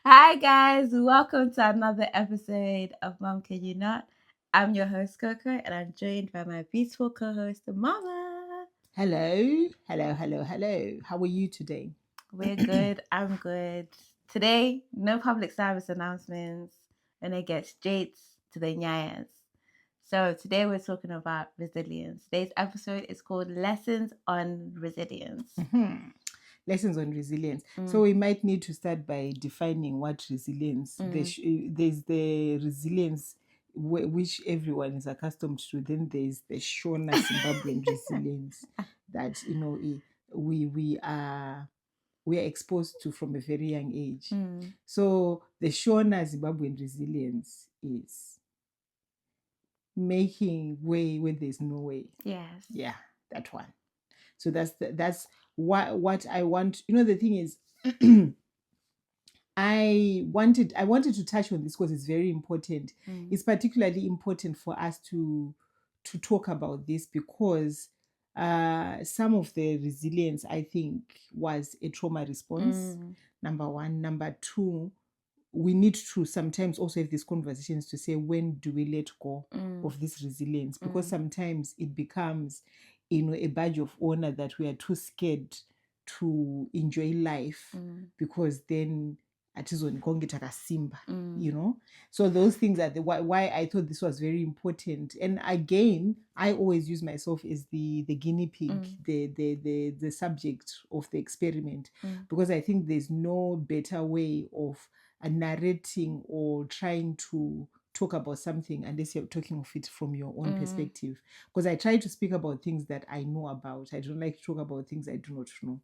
Hi guys, welcome to another episode of Mom Can You Not? I'm your host Coco and I'm joined by my beautiful co-host Mama. Hello. How are you today? We're good, I'm good. Today, no public service announcements. We're gonna get straight to the nyayas. So today we're talking about resilience. Today's episode is called Lessons on Resilience. Lessons on resilience. Mm. So we might need to start by defining what resilience. There's the resilience which everyone is accustomed to. Then there's the Shona Zimbabwean resilience that we are exposed to from a very young age. So the Shona Zimbabwean resilience is making way when there's no way. Yes. Yeah, that one. So that's what I want. The thing is, I wanted to touch on this because it's very important. It's particularly important for us to talk about this because some of the resilience, I think, was a trauma response. Number one. Number two, we need to sometimes also have these conversations to say, when do we let go of this resilience? Because sometimes it becomes, a badge of honor that we are too scared to enjoy life because then atizonikonge takasimba, So those things are why I thought this was very important. And again, I always use myself as the guinea pig, the subject of the experiment, because I think there's no better way of narrating or trying to talk about something unless you're talking of it from your own perspective. Because I try to speak about things that I know about. I don't like to talk about things I do not know.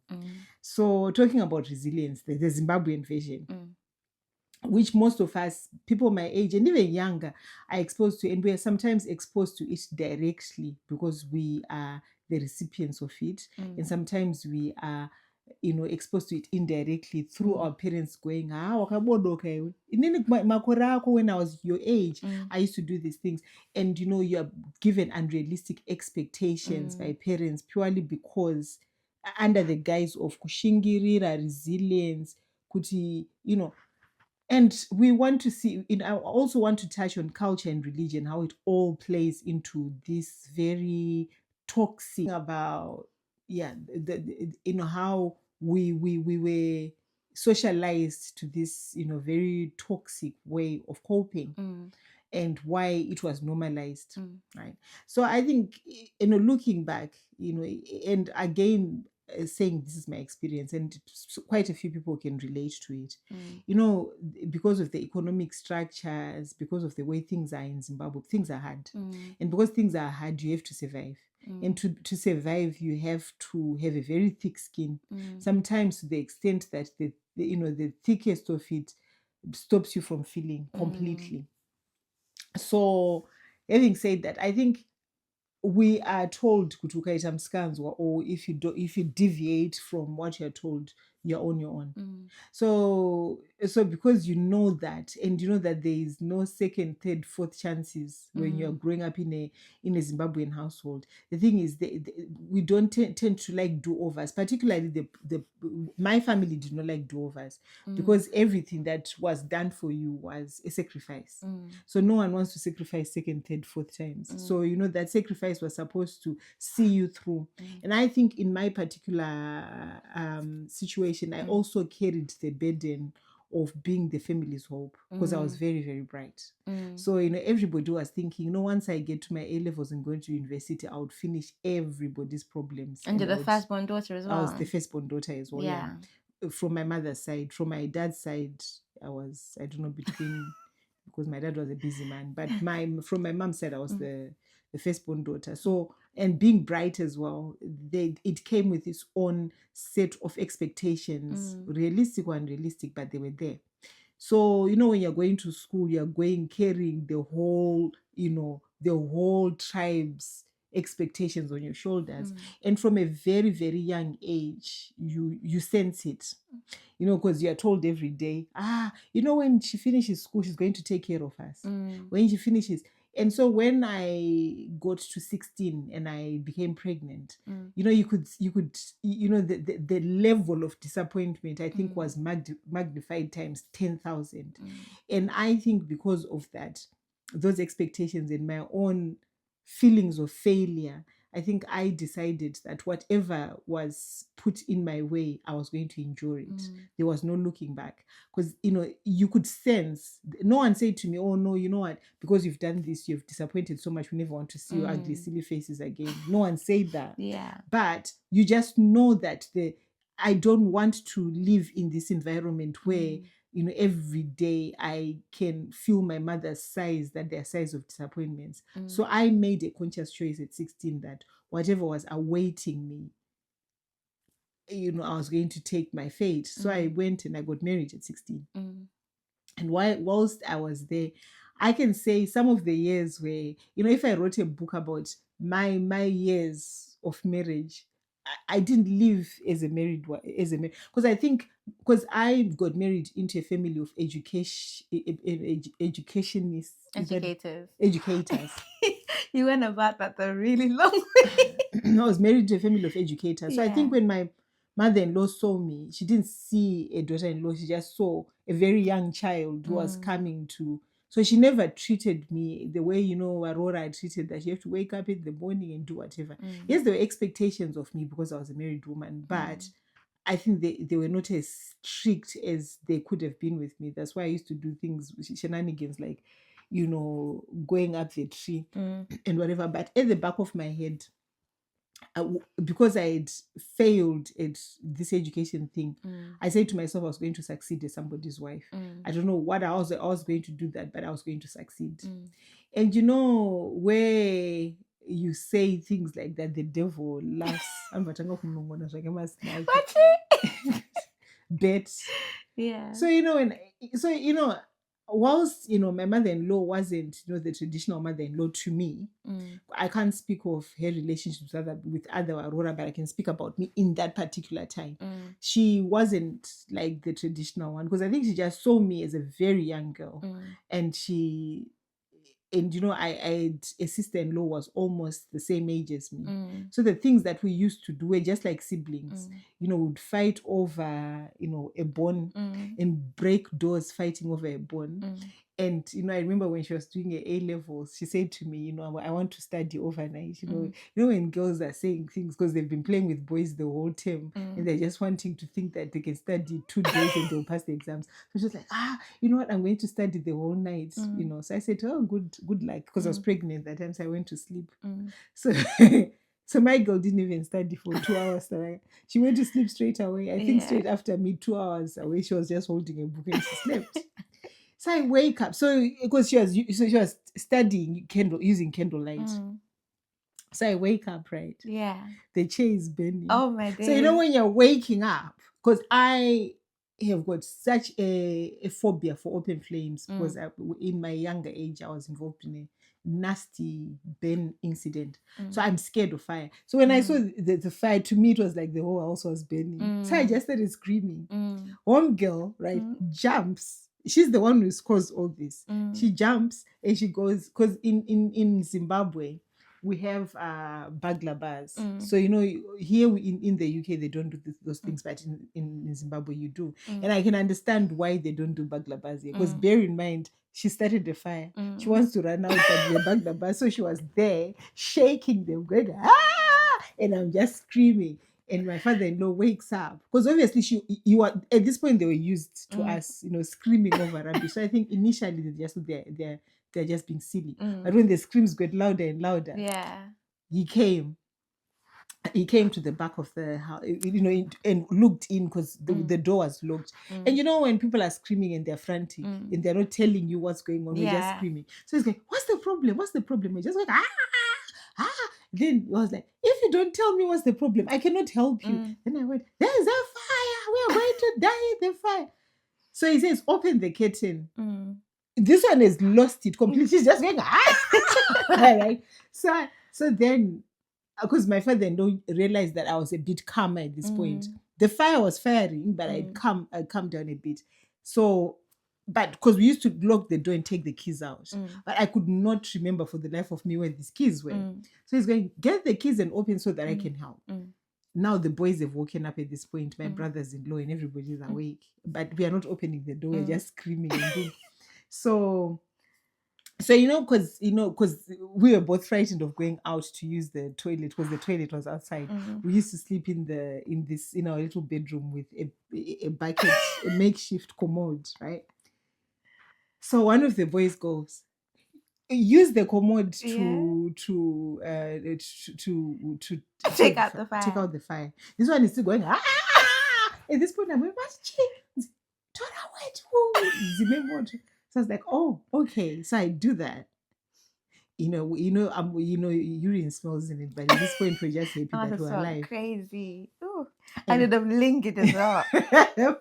So talking about resilience, the Zimbabwean version, which most of us, people my age and even younger, are exposed to, and we are sometimes exposed to it directly because we are the recipients of it, and sometimes we are exposed to it indirectly through our parents going, wakabodoka iwe. Inini makore ako, when I was your age, I used to do these things. And you are given unrealistic expectations by parents purely because under the guise of Kushingirira, resilience, kuti, and we want to see, I also want to touch on culture and religion, how it all plays into this very toxic about, how we were socialized to this, very toxic way of coping, and why it was normalized, right? So I think, looking back, and again, saying this is my experience, and quite a few people can relate to it, because of the economic structures, because of the way things are in Zimbabwe, things are hard. And because things are hard, you have to survive. And to survive, you have to have a very thick skin, sometimes to the extent that the thickest of it stops you from feeling completely. So having said that, I think we are told kuti ukaita muskanzwa, or if you deviate from what you're told, you're on your own. So because you know that, and you know that there is no second, third, fourth chances when you're growing up in a Zimbabwean household. The thing is, we don't tend to like do-overs, particularly my family did not like do-overs, because everything that was done for you was a sacrifice. So no one wants to sacrifice second, third, fourth times. So that sacrifice was supposed to see you through. And I think in my particular situation, I also carried the burden of being the family's hope, because I was very, very bright. So everybody was thinking, once I get to my A levels and going to university, I would finish everybody's problems. And you're the firstborn daughter as well. I was the firstborn daughter as well. Yeah. From my mother's side. From my dad's side, I was, I don't know, between because my dad was a busy man, but from my mom's side, I was the firstborn daughter. So, and being bright as well, it came with its own set of expectations, realistic or unrealistic, but they were there. So, when you're going to school, you're carrying the whole tribe's expectations on your shoulders. And from a very, very young age, you sense it, because you're told every day, when she finishes school, she's going to take care of us. When she finishes, And so when I got to 16 and I became pregnant, you know, the level of disappointment, I think, was magnified times 10,000. And I think because of that, those expectations and my own feelings of failure, I think I decided that whatever was put in my way, I was going to endure it. There was no looking back. Because, you know, you could sense, no one said to me, oh, no, you know what, because you've done this, you've disappointed so much, we never want to see your ugly, silly faces again. No one said that. Yeah. But you just know that I don't want to live in this environment where, you know, every day I can feel my mother's sighs, that they're sighs of disappointments. So I made a conscious choice at 16 that whatever was awaiting me, you know, I was going to take my fate. So I went and I got married at 16. And whilst I was there, I can say some of the years where, you know, if I wrote a book about my years of marriage, I didn't live as a married because I think because I got married into a family of educationists, educators. You went about that a really long way. I was married to a family of educators. So I think when my mother-in-law saw me, she didn't see a daughter-in-law. She just saw a very young child who was coming to. So she never treated me the way, you know, Varora treated, that you have to wake up in the morning and do whatever. Yes, there were expectations of me because I was a married woman, but I think they were not as strict as they could have been with me. That's why I used to do things, shenanigans, like, you know, going up the tree and whatever. But at the back of my head, because I had failed at this education thing, I said to myself I was going to succeed as somebody's wife. I don't know what I was going to do that, but I was going to succeed. And you know, where you say things like that, the devil laughs. Bet. Yeah. So you know, whilst, you know, my mother-in-law wasn't, you know, the traditional mother-in-law to me, I can't speak of her relationships with other Varora, but I can speak about me in that particular time. She wasn't like the traditional one, because I think she just saw me as a very young girl, and you know, I had a sister-in-law was almost the same age as me. So the things that we used to do were just like siblings. You know, we'd fight over, you know, a bone and break doors fighting over a bone. And, you know, I remember when she was doing her A-levels, she said to me, you know, I want to study overnight. You know, when girls are saying things because they've been playing with boys the whole term and they're just wanting to think that they can study 2 days and they'll pass the exams. So she was like, you know what, I'm going to study the whole night, you know. So I said, oh, good luck, because I was pregnant that time, so I went to sleep. So so my girl didn't even study for 2 hours. She went to sleep straight away. I think straight after me, 2 hours away, she was just holding a book and she slept. So I wake up. So because she was studying using candlelight. So I wake up, right? Yeah. The chair is burning. Oh my days. So you know when you're waking up, because I have got such a phobia for open flames, because in my younger age I was involved in a nasty burn incident. So I'm scared of fire. So when I saw the fire, to me it was like the whole house was burning. So I just started screaming. One girl, right, jumps. She's the one who's caused all this. She jumps and she goes, because in Zimbabwe we have burglar bars. So you know, here in the UK they don't do those things, but in Zimbabwe you do. And I can understand why they don't do burglar bars here, because bear in mind, she started the fire. She wants to run out of the burglar bar, so she was there shaking them, going and I'm just screaming. And my father-in-law wakes up, because obviously you are at this point, they were used to us, you know, screaming over rubbish. So I think initially they're just being silly. But when the screams got louder and louder, he came to the back of the house, you know, and looked in, because the door was locked. And you know, when people are screaming and they're frantic and they're not telling you what's going on, we're just screaming. So he's like, what's the problem? We're just like, Then I was like, if you don't tell me what's the problem, I cannot help you. Then I went, there's a fire. We are going to die in the fire. So he says, open the curtain. This one has lost it completely. She's just going, right? So then, because my father-in-law realized that I was a bit calmer at this point. The fire was firing, but I'd come down a bit. So but because we used to lock the door and take the keys out, but I could not remember for the life of me where these keys were. So he's going, get the keys and open so that I can help. Now the boys have woken up at this point, my brothers-in-law and everybody's awake, but we are not opening the door, we're just screaming and doing. So because we were both frightened of going out to use the toilet because the toilet was outside. We used to sleep in our little bedroom with a bucket, a makeshift commode, right? So one of the boys goes, use the commode to take out the fire. Take out the fire. This one is still going. At this point, I'm going, Zimbabwean. So I was like, oh, okay. So I do that. Urine smells in it, but at this point we're just happy that we're alive. Crazy. Ooh, I did have lingered as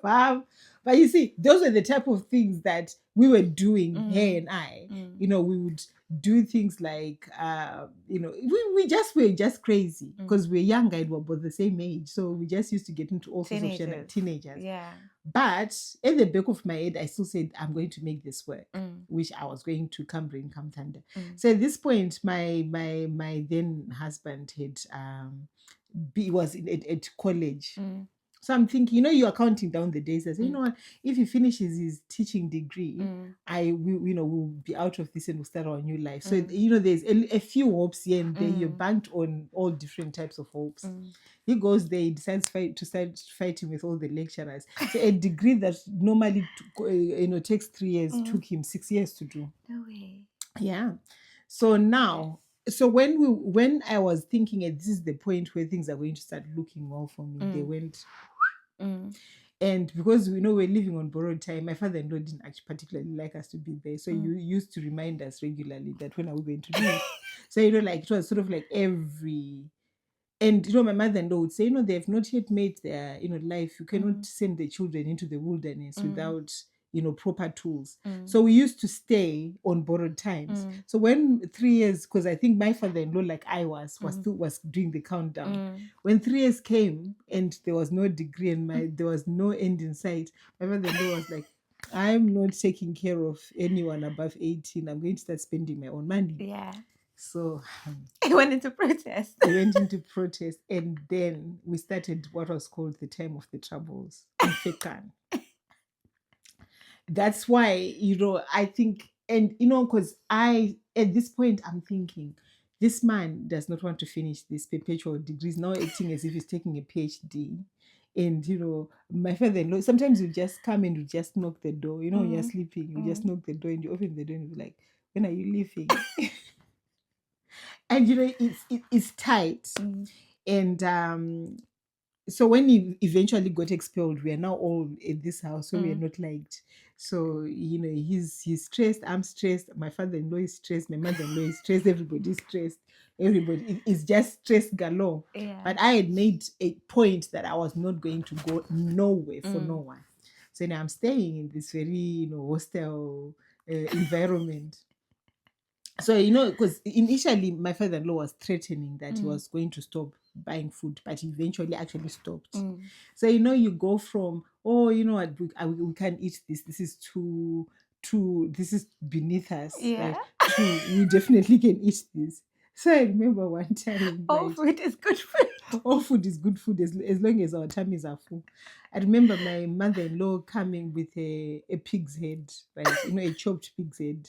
well. But you see, those were the type of things that we were doing, her and I. We would do things like, we were just crazy because we're younger and we're both the same age. So we just used to get into all sorts of shit like teenagers. Yeah. But at the back of my head, I still said, I'm going to make this work, which I was going to come rain, come thunder. So at this point, my then husband was at college. So I'm thinking, you're counting down the days. I say, what? If he finishes his teaching degree, we'll be out of this and we'll start our new life. So, there's a few hopes here and there. You're banked on all different types of hopes. He goes there, he decides to start fighting with all the lecturers. So a degree that normally takes 3 years took him 6 years to do. No way. Yeah. So now, when I was thinking this is the point where things are going to start looking well for me, they went. And because we're living on borrowed time, my father-in-law didn't actually particularly like us to be there. So you used to remind us regularly that when are we going to do it? So it was sort of like every. And my mother-in-law would say, they have not yet made their life. You cannot send the children into the wilderness without proper tools. So we used to stay on borrowed times. So when 3 years, because I think my father-in-law, like I was doing the countdown. When 3 years came and there was no degree and there was no end in sight, my father-in-law was like, I'm not taking care of anyone above 18. I'm going to start spending my own money. Yeah. So he went into protest. And then we started what was called the time of the troubles in Fekan. That's why, I think, and, because at this point, I'm thinking, this man does not want to finish this perpetual degree. He's now acting as if he's taking a PhD. And, my father-in-law, sometimes you just come and you just knock the door. When you're sleeping, you just knock the door and you open the door and you're like, when are you leaving? And, it's tight. And so when he eventually got expelled, we are now all in this house, so we are not liked. So, he's stressed, I'm stressed, my father-in-law is stressed, my mother-in-law is stressed, everybody's stressed. Everybody is just stressed galore. Yeah. But I had made a point that I was not going to go nowhere for no one. So now I'm staying in this very, hostile environment. So, because initially my father-in-law was threatening that he was going to stop buying food, but he eventually actually stopped. So, you go from, what, we can't eat this. This is too, this is beneath us. Yeah. Right? We definitely can eat this. So I remember one time. All food is good food. All food is good food as long as our tummies are full. I remember my mother-in-law coming with a pig's head, right? A chopped pig's head.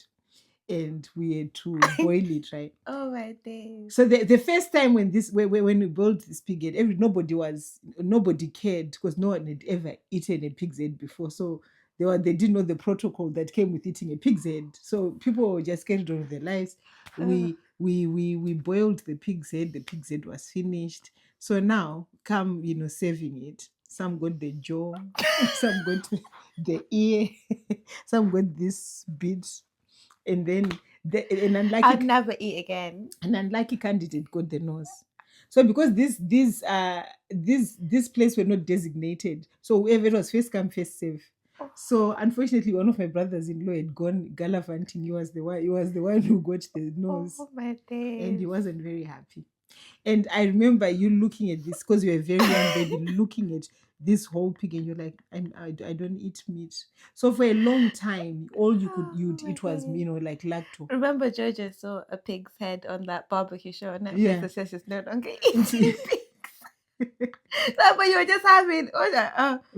And we had to boil it, right? Oh my days! So the first time when we boiled this pig head, nobody cared because no one had ever eaten a pig's head before. So they didn't know the protocol that came with eating a pig's head. So people were just carried on with their lives. We boiled the pig's head. The pig's head was finished. So now come serving it. Some got the jaw, some got the ear, some got this bit. And then an unlucky, I'd never eat again. An unlucky candidate got the nose. So because this place were not designated, so whoever it was first come first serve. So unfortunately, one of my brothers-in-law had gone gallivanting. He was the one who got the nose. Oh my days! And he wasn't very happy. And I remember you looking at this because you were a very young baby, looking at this whole pig, and you're like, I don't eat meat. So for a long time, all you'd my eat was, days. like lacto. Remember Jojo saw a pig's head on that barbecue show on Netflix Yeah. that says she's no longer eating pigs. No, but you were just having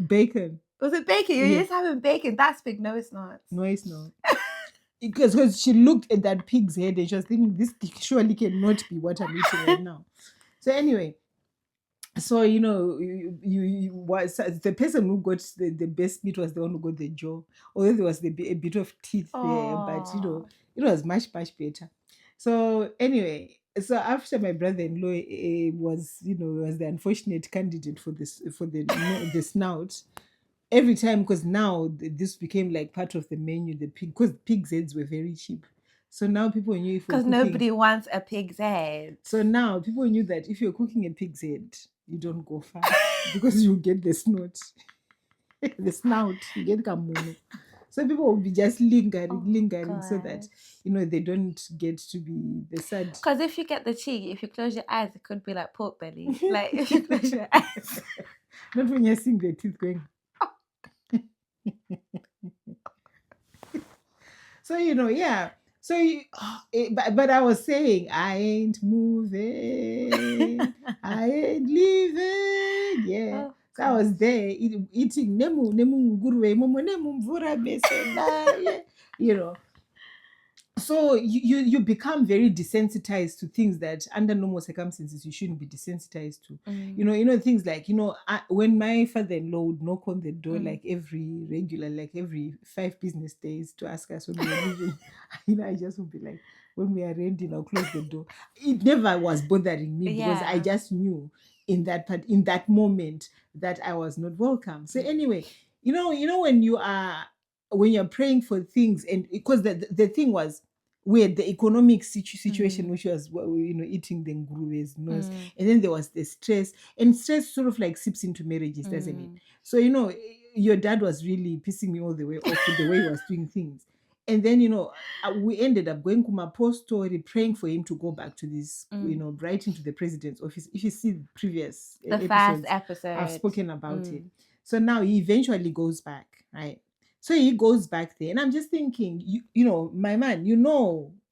Bacon. was it bacon? You were Yeah. just having bacon. That's pig. No, it's not. No, it's not. Because she looked at that pig's head and she was thinking, this surely cannot be what I'm eating right now. So anyway, so you was the person who got the best meat was the one who got the jaw, although there was a bit of teeth there, but it was much better. So anyway, so after my brother-in-law was the unfortunate candidate for the snout. Every time, because now this became like part of the menu, the pig, because pig's heads were very cheap. So now people knew if because nobody wants a pig's head. So now people knew that if you're cooking a pig's head, you don't go far because you get the snout, the snout, you get kamuno. So people will be just lingering so that they don't get to be the sad. Because if you get the cheek, if you close your eyes, it could be like pork belly. Like if you close your eyes. Not when you're seeing the teeth going. So yeah. So but I was saying, I ain't moving, I ain't leaving. Yeah. Oh, so I was there eating nemu nguruwe momo nemu mvura besela. So you become very desensitized to things that under normal circumstances you shouldn't be desensitized to. Things like when my father-in-law would knock on the door like every 5 business days to ask us when we were leaving, I just would be like, when we are ready, now close the door. It never was bothering me because I just knew in that moment that I was not welcome. So anyway, when you're praying for things, and because the thing was, we had the economic situation, which was eating the nguruwe's nose, and then there was the stress, and stress sort of like seeps into marriages, doesn't it? So your dad was really pissing me all the way off with the way he was doing things. And then we ended up going to my post story, praying for him to go back to this, writing to the president's office. If you see the previous first episode, I've spoken about it. So now he eventually goes back, right? So he goes back there, and I'm just thinking, my man,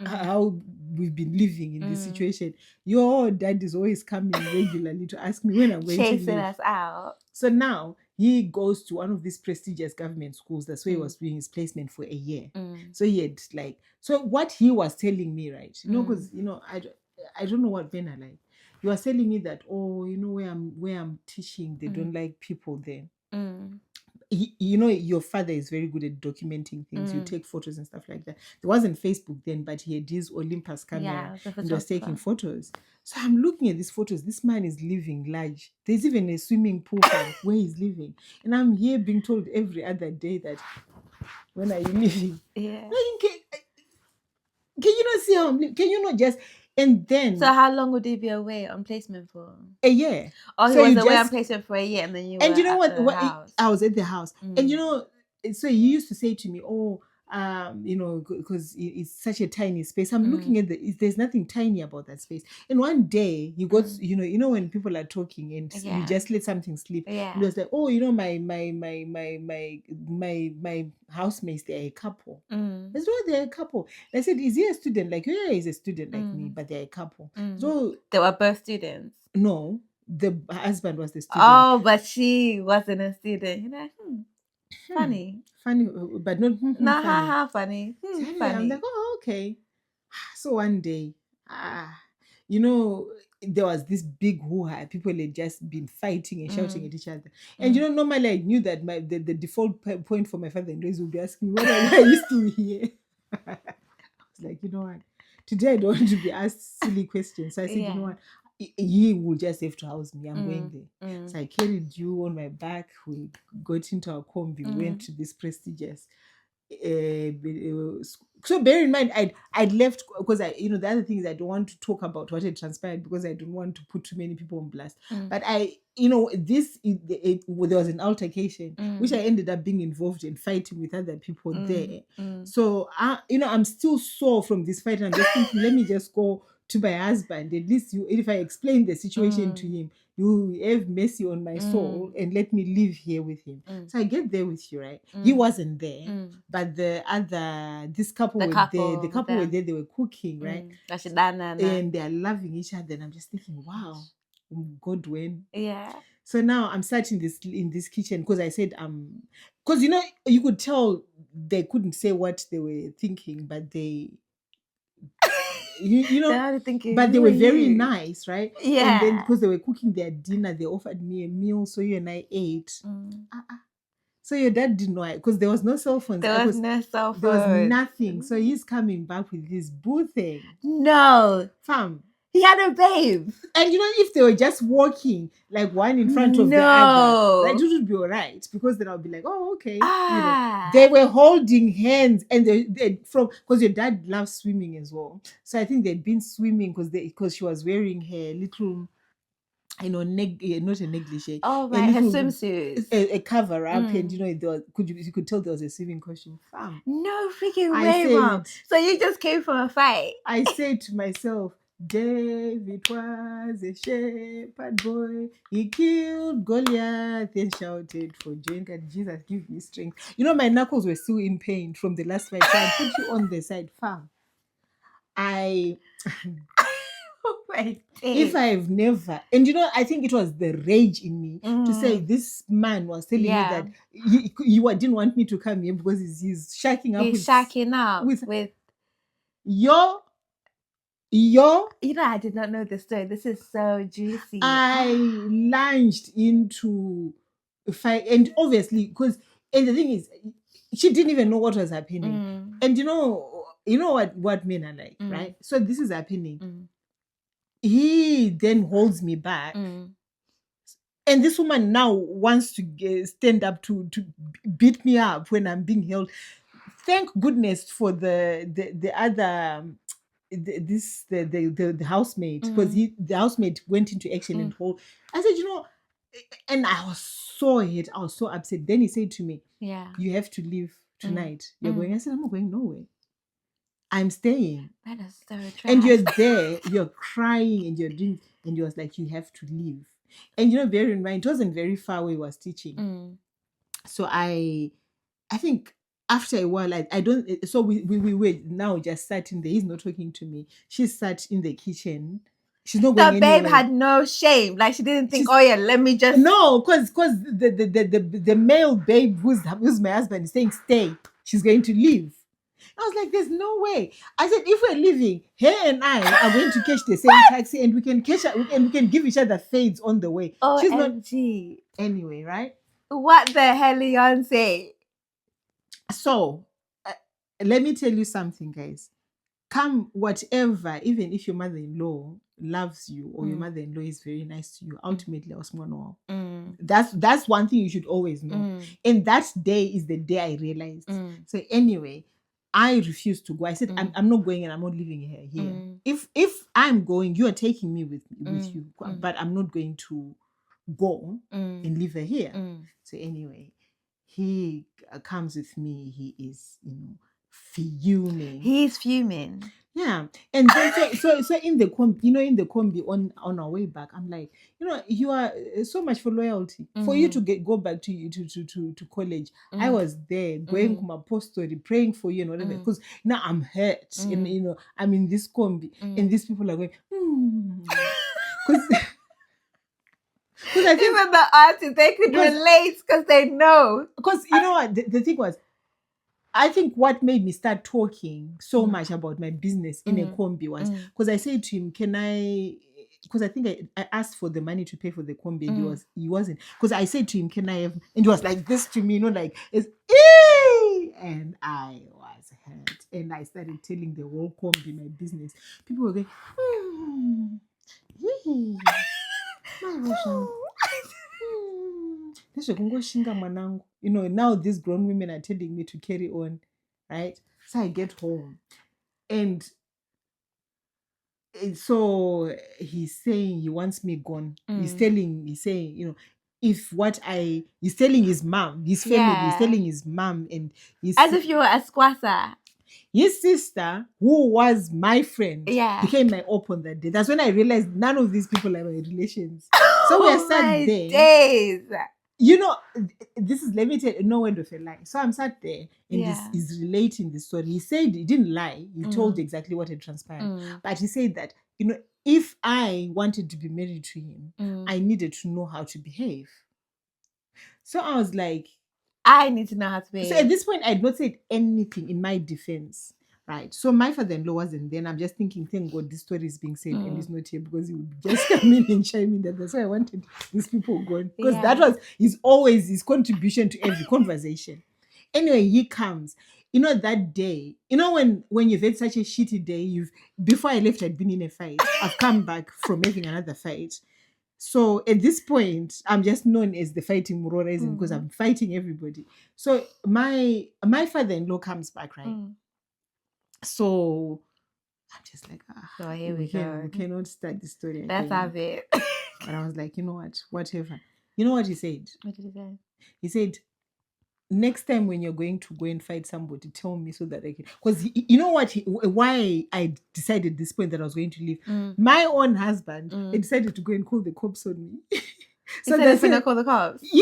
how we've been living in this situation. Your dad is always coming regularly to ask me when I'm going chasing to leave. us out. So now he goes to one of these prestigious government schools. That's where he was doing his placement for a year. So he had so what he was telling me, right? Because I don't know what men are like. He was telling me that, where I'm teaching, they don't like people there. Your father is very good at documenting things. You take photos and stuff like that. There wasn't Facebook then, but he had his Olympus camera and was taking photos. So I'm looking at these photos. This man is living large. There's even a swimming pool where he's living. And I'm here being told every other day that, when are you leaving? Yeah. Can you not see how I'm living? Can you not just... And then... So how long would he be away on placement for? A year. Oh, he was away on placement for a year, and then you were at the house. I was at the house. And so he used to say to me, because it's such a tiny space. I'm looking at there's nothing tiny about that space. And one day he got, when people are talking and you just let something slip. Yeah. He was like, my housemates, they're a couple. I said, they're a couple. And I said, is he a student? Like, yeah, he's a student like me, but they're a couple. So they were both students. No, the husband was the student. Oh, but she wasn't a student. Funny, but not funny. Funny. I'm like, okay. So one day, there was this big hoo-ha. People had just been fighting and shouting at each other. And normally I knew that the default point for my father-in-law would be asking, why are you still here? I was like, you know what? Today I don't want to be asked silly questions. So I said, you know what? He will just have to house me. I'm going there. So I carried you on my back. We got into our combi. We went to this prestigious. So bear in mind, I'd left because the other thing is I don't want to talk about what had transpired because I don't want to put too many people on blast. But there was an altercation which I ended up being involved in, fighting with other people there. So I'm still sore from this fight. And I'm just thinking, let me just go to my husband. At least if I explain the situation to him, you have mercy on my soul and let me live here with him. So I get there with you, right? He wasn't there, but this couple were there. The couple were there. They were cooking, right? And they are loving each other. And I'm just thinking, wow, God, when? Yeah. So now I'm sat in this kitchen because I said because you could tell they couldn't say what they were thinking, but they but they were very nice, right? Yeah. And then because they were cooking their dinner, they offered me a meal, so you and I ate. So your dad didn't know, because there was no cell phones. There was no cell phone. There was nothing. So he's coming back with this boo thing. No. Fam. He had a babe. And if they were just walking, like one in front of the other, like, it would be all right. Because then I'll be like, oh, okay. They were holding hands, and because your dad loves swimming as well. So I think they'd been swimming because she was wearing her little, not a negligee. Oh, right, her swimsuit. A cover up, and you could tell there was a swimming costume. Fam. No freaking way, Mom. So you just came from a fight. I said to myself, David was a shepherd boy. He killed Goliath and shouted for joy. God, Jesus, give me strength. My knuckles were still in pain from the last fight. So I put you on the side, fam. Oh my days. If I've never, and I think it was the rage in me to say this man was telling me that he didn't want me to come here because he's shacking up. He's shacking up with your. I did not know this story. This is so juicy. I lunged into fight, and obviously, and the thing is, she didn't even know what was happening. And you know what men are like, right? So this is happening. He then holds me back. And this woman now wants to stand up to beat me up when I'm being held. Thank goodness for the other the housemate, because the housemate went into action and hold. I said, and I was so hurt. I was so upset. Then he said to me, you have to leave tonight. You're going. I said, I'm not going nowhere. I'm staying. That is so trash. And you're there, you're crying, and you're doing, and he was like, you have to leave. And bear in mind, it wasn't very far where he was teaching. So I think after a while, I don't. So we were now just sitting there. He's not talking to me. She sat in the kitchen. She's not going anywhere. The babe had no shame. Like, she didn't think, let me just. No, because the male babe who's my husband is saying stay. She's going to leave. I was like, there's no way. I said, if we're leaving, her and I are going to catch the same taxi, and we can give each other fades on the way. Oh, she's not anyway, right? What the hell, Beyonce? So, let me tell you something, guys. Come whatever, even if your mother-in-law loves you or your mother-in-law is very nice to you, ultimately, that's one thing you should always know. And that day is the day I realized. So anyway, I refused to go. I said, I'm not going, and I'm not leaving her here. If I'm going, you are taking me with you, but I'm not going to go and leave her here. So anyway, he comes with me. He is, fuming. He's fuming. Yeah. And then, so in the combi, on our way back, I'm like, you are so much for loyalty. For you to go back to college. I was there going to my post-story, praying for you and whatever, because now I'm hurt. And I'm in this combi, and these people are going, because I think even the artists, they could relate because they know. Because what the thing was, I think what made me start talking so much about my business in a combi was because I said to him, can I, because I think I asked for the money to pay for the combi, and he wasn't, because I said to him, can I have, and he was like this to me, like, it's and I was hurt, and I started telling the whole combi my business. People were going, now these grown women are telling me to carry on, right? So I get home, and so he's saying he wants me gone. He's saying, if he's telling his mom, his family, he's telling his mom, and as if you were a squatter. His sister, who was my friend, Yeah. became my op on that day. That's when I realized none of these people are my relations. So we are Oh sat my there. days. You know, this is, let me tell you, no word of a lie. So I'm sat there and Yeah. he's relating the story. He said he didn't lie. He told exactly what had transpired. But he said that, you know, if I wanted to be married to him, I needed to know how to behave. So I was like, I need to know how to so at behave. this point, I had not said anything in my defense. Right. So my father-in-law wasn't there. And I'm just thinking, thank God this story is being said and he's not here, because he would just come in and chime in that. That's why I wanted these people gone. Because that was always his contribution to every conversation. Anyway, he comes. You know, that day, you know, when you've had such a shitty day, before I left, I'd been in a fight. I've come back from having another fight. So at this point, I'm just known as the fighting Varora because I'm fighting everybody. So my father-in-law comes back, right? So I'm just like, So here we go. We cannot start the story again. Let's have it. But I was like, you know what? Whatever. You know what he said? What did he say? He said, next time when you're going to go and fight somebody, tell me so that I can. Because you know what? Why I decided at this point that I was going to leave. My own husband decided to go and call the cops on me. So they're finna call the cops. He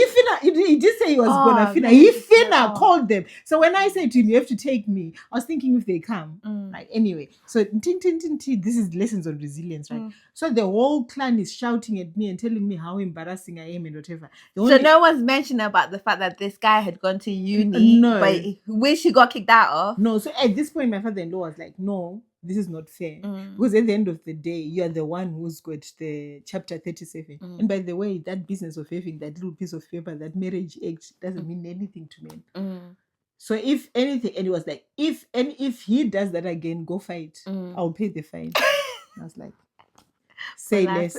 did say he was gonna finna. He finna called them. So when I said to him, you have to take me, I was thinking if they come. Right. Anyway, so this is lessons on resilience, right? So the whole clan is shouting at me and telling me how embarrassing I am and whatever. So no one's mentioned about the fact that this guy had gone to uni, but which he got kicked out of. No. So at this point, my father-in-law was like, no, this is not fair. Because at the end of the day, you are the one who's got the chapter 37. And by the way, that business of having that little piece of paper, that marriage act, doesn't mean anything to men. So if anything, and it was like, if he does that again, go fight. I'll pay the fine. I was like, say less.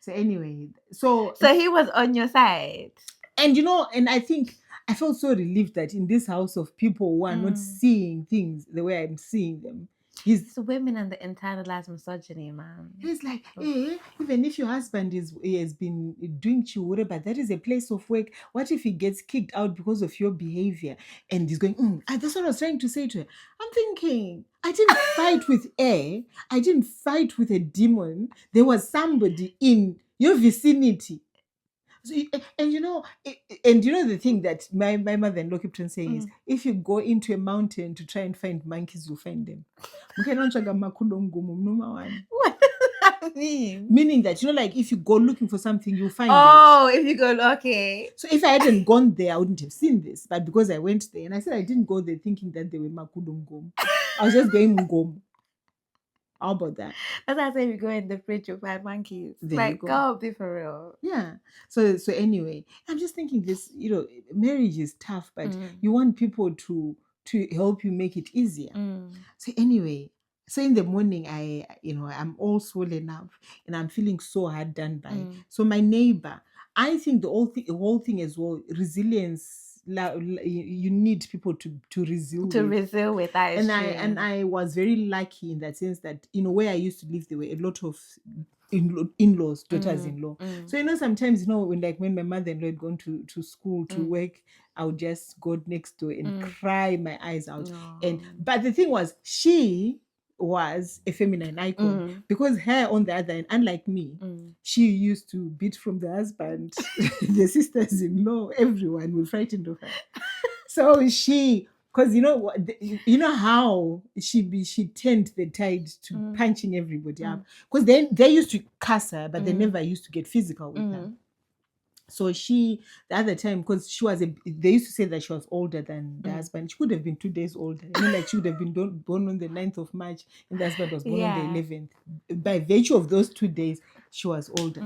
So anyway, so he was on your side. And you know, and I think I felt so relieved that in this house of people who are not seeing things the way I'm seeing them. It's the women and the internalized misogyny, man. He's like, even if your husband has been doing you whatever, that is a place of work. What if he gets kicked out because of your behavior? And he's going, that's what I was trying to say to her. I'm thinking, I didn't fight with air. I didn't fight with a demon. There was somebody in your vicinity. So, and you know the thing that my mother-in-law kept on saying is, if you go into a mountain to try and find monkeys, you'll find them. What does that mean? Meaning that, you know, like if you go looking for something, you'll find it. Oh, if you go, okay. So if I hadn't gone there, I wouldn't have seen this. But because I went there, and I said I didn't go there thinking that they were makudongom. I was just going ngom. How about that? That's why I say we go in the fridge, you find monkeys. There like, you go be for real. Yeah. So anyway, I'm just thinking this, you know, marriage is tough, but you want people to help you make it easier. So anyway, so in the morning, I'm all swollen up and I'm feeling so hard done by. So my neighbor, I think the whole thing as well, resilience. You need people to resile with that. And I was very lucky in that sense that, you know, where I used to live, there were a lot of in-laws, daughters-in-law. So, you know, sometimes, you know, when my mother-in-law had gone to school to work, I would just go next door and cry my eyes out. But the thing was, she was a feminine icon because her, on the other end, unlike me, she used to beat from the husband, the sisters-in-law, everyone was frightened of her. So she, because you know how she turned the tide to punching everybody up, because they used to cuss her, but they never used to get physical with her. So she, the other time, because they used to say that she was older than the husband. She could have been 2 days older. I mean, like she would have been born on the 9th of March and the husband was born on the 11th. By virtue of those 2 days, she was older.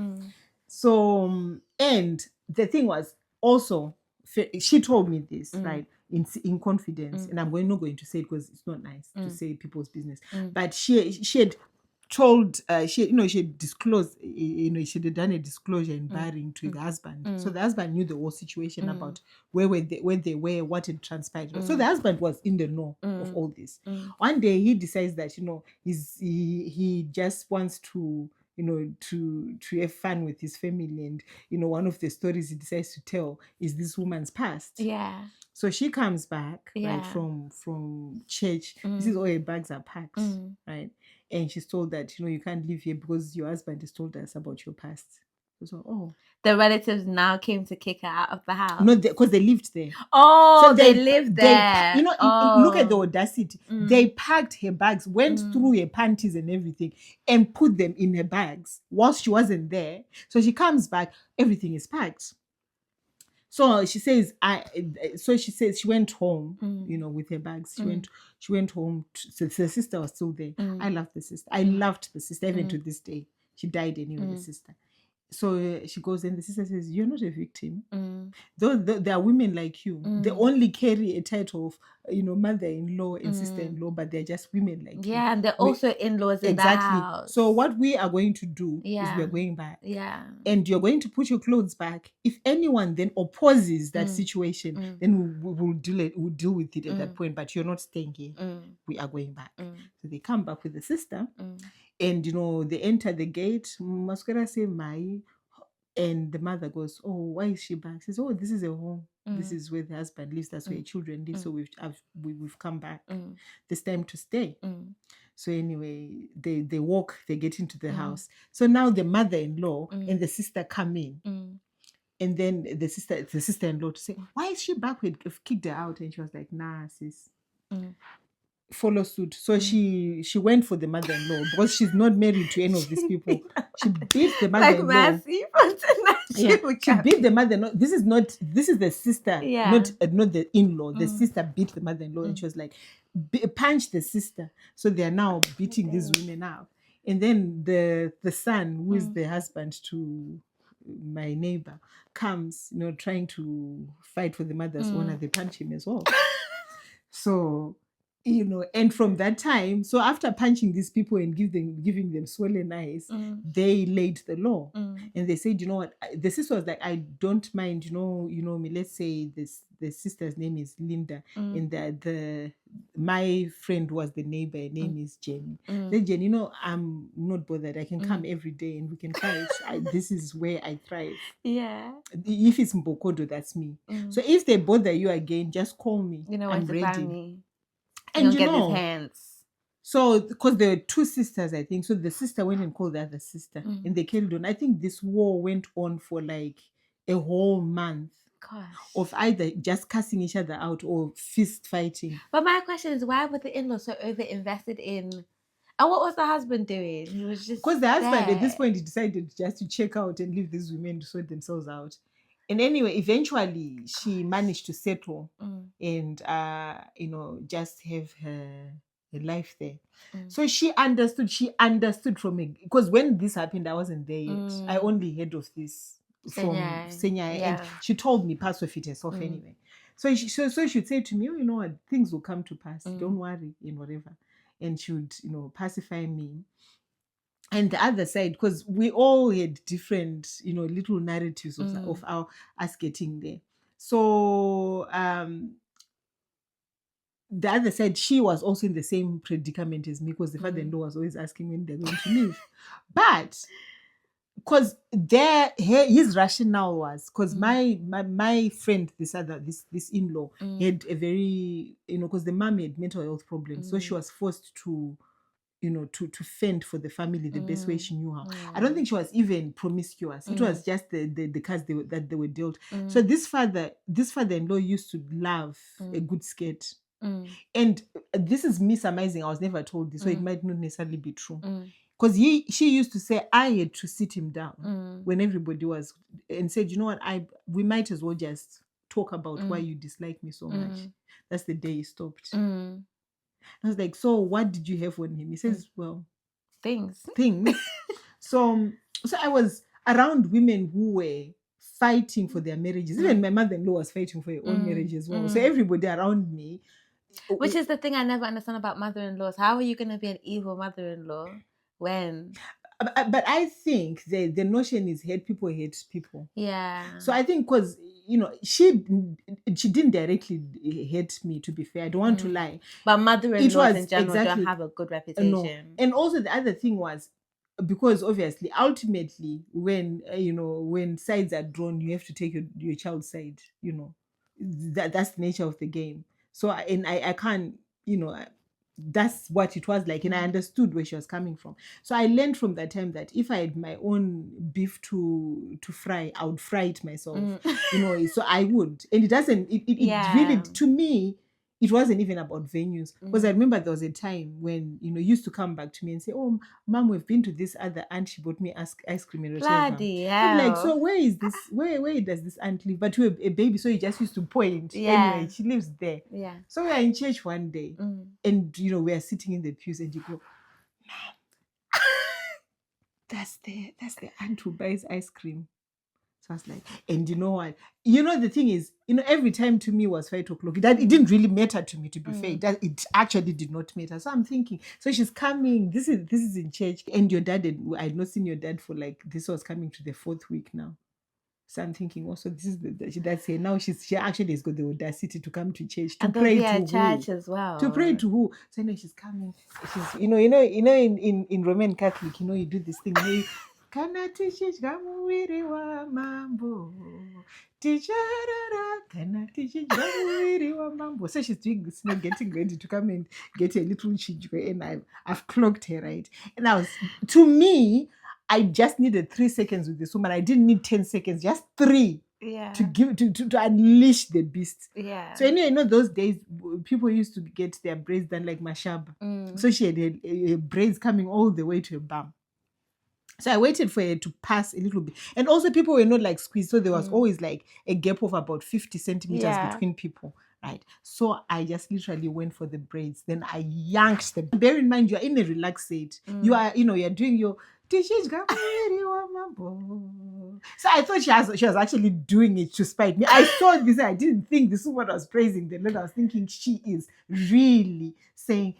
So, and the thing was also, she told me this, right, in confidence, and I'm not going to say it because it's not nice to say people's business. But she had told, she had disclosed, she had done a disclosure in Bahrain to the husband. So the husband knew the whole situation about where they were, what had transpired. So the husband was in the know of all this. One day he decides that, you know, he just wants to, you know, to have fun with his family. And, you know, one of the stories he decides to tell is this woman's past. Yeah. So she comes back, right, Yeah. from church. This is all her bags are packed, right? And she's told that, you can't live here because your husband has told us about your past. So, oh. The relatives now came to kick her out of the house. No, because they lived there. Oh, So they lived there. Look at the audacity. They packed her bags, went through her panties and everything, and put them in her bags whilst she wasn't there. So she comes back, everything is packed. So she says, she went home, with her bags. She went home. So the sister was still there. I loved the sister. I loved the sister even to this day. She died anyway, the sister. So she goes and the sister says, "You're not a victim. Though there are women like you. They only carry a title of, mother-in-law and sister-in-law, but they're just women like you." Yeah, and they're also in-laws in the house. So what we are going to do is we're going back. Yeah. And you're going to put your clothes back. If anyone then opposes that situation, then we'll deal with it at that point. But you're not staying here. We are going back. So they come back with the sister. And, they enter the gate. Masquera say, "Mai." And the mother goes, "Oh, why is she back?" She says, "Oh, this is a home. This is where the husband lives. That's where your children live. So we've come back. This time to stay." So anyway, they walk, they get into the house. So now the mother-in-law and the sister come in. And then the sister-in-law to say, "Why is she back? We've kicked her out." And she was like, "Nah, sis." Follow suit. So she went for the mother-in-law because she's not married to any of these people. She beat the mother-in-law. Like Mercy from tonight. She beat the mother-in-law. This is the sister, not the in-law. The sister beat the mother-in-law, and she was like, punch the sister. So they are now beating these women up. And then the son, who is the husband to my neighbor, comes, trying to fight for the mother's honor. They punch him as well. So, and from that time, so after punching these people and giving them swollen eyes, they laid the law. And they said, "You know what?" The sister was like, "I don't mind, me. Let's say the sister's name is Linda, and my friend was the neighbor. Her name is Jenny. Then Jenny, I'm not bothered. I can come every day and we can fight. This is where I thrive. Yeah. If it's Mbokodo, that's me. So if they bother you again, just call me. I'm ready. And get his hands. So, because there were two sisters, I think. So the sister went and called the other sister, and they carried on. I think this war went on for like a whole month. Gosh. Of either just cussing each other out or fist fighting. But my question is, why were the in-laws so over invested in? And what was the husband doing? He was just because the husband at this point he decided just to check out and leave these women to sort themselves out. And anyway, eventually she managed to settle and just have her life there. So she understood from it, because when this happened, I wasn't there yet. I only heard of this from Senya, and she told me parts of it herself anyway. So she should say to me, "Oh, you know what, things will come to pass. Don't worry," and whatever. And she would, pacify me. And the other side, because we all had different, little narratives of us getting there. So the other side, she was also in the same predicament as me, because the father-in-law was always asking when they're going to leave. But because his rationale was, because my friend, this in-law, had a very, because the mom had mental health problems, so she was forced to to fend for the family the best way she knew how. I don't think she was even promiscuous. It was just the cards that they were dealt. So this father-in-law used to love a good skirt. And this is me surmising. I was never told this, so it might not necessarily be true. Because she used to say I had to sit him down when everybody was, and said, "You know what, we might as well just talk about why you dislike me so much." That's the day he stopped. I was like, "So what did you have on him?" He says, "Well, things." So I was around women who were fighting for their marriages. Even my mother-in-law was fighting for her own marriage as well. So everybody around me. Which is the thing I never understand about mother-in-laws. How are you going to be an evil mother-in-law when? But I think the notion is hate people. Yeah. So I think because, she didn't directly hate me, to be fair. I don't want to lie. But mother-in-laws in general don't have a good reputation. No. And also the other thing was, because obviously, ultimately, when sides are drawn, you have to take your child's side, that's the nature of the game. So I can't, that's what it was like, and I understood where she was coming from. So I learned from that time that if I had my own beef to fry, I would fry it myself. So I would, and it really, to me, it wasn't even about venues, because I remember there was a time when used to come back to me and say, "Oh, mom, we've been to this other aunt. She bought me ice cream and whatever." Bloody I'm like, hell. so where is this? Where does this aunt live? But we're a baby, so you just used to point. Yeah. Anyway, she lives there. Yeah. So we are in church one day, and we are sitting in the pews, and you go, "Mom, that's the aunt who buys ice cream." So I was like, and you know what? The thing is, every time to me was 5 o'clock. That it didn't really matter to me, to be fair. That it actually did not matter. So I'm thinking, so she's coming. This is in church, and your dad. I had not seen your dad for this was coming to the 4th week now. So I'm thinking, also this is that's her now. She actually has got the audacity to come to church to pray to church who? as well. To pray to who? So now she's coming. She's in Roman Catholic, you do this thing. Kana tichidya muviri wa mambo ticharara kana tichidya muviri wa mambo. So she's doing this, getting ready to come and get a little chidya, and I've clocked her, right? And to me, I just needed 3 seconds with this woman. I didn't need 10 seconds, just 3 to give to unleash the beast. Yeah. So anyway, those days people used to get their braids done like mashaba. So she had a braids coming all the way to her bum. So I waited for her to pass a little bit. And also people were not squeezed. So there was always a gap of about 50 centimeters between people. Right. So I just literally went for the braids. Then I yanked them. Bear in mind, you are in a relaxed state. You are, you're doing your. So I thought she was actually doing it to spite me. I saw this and I didn't think this woman was praising the Lord. I was thinking she is really saying,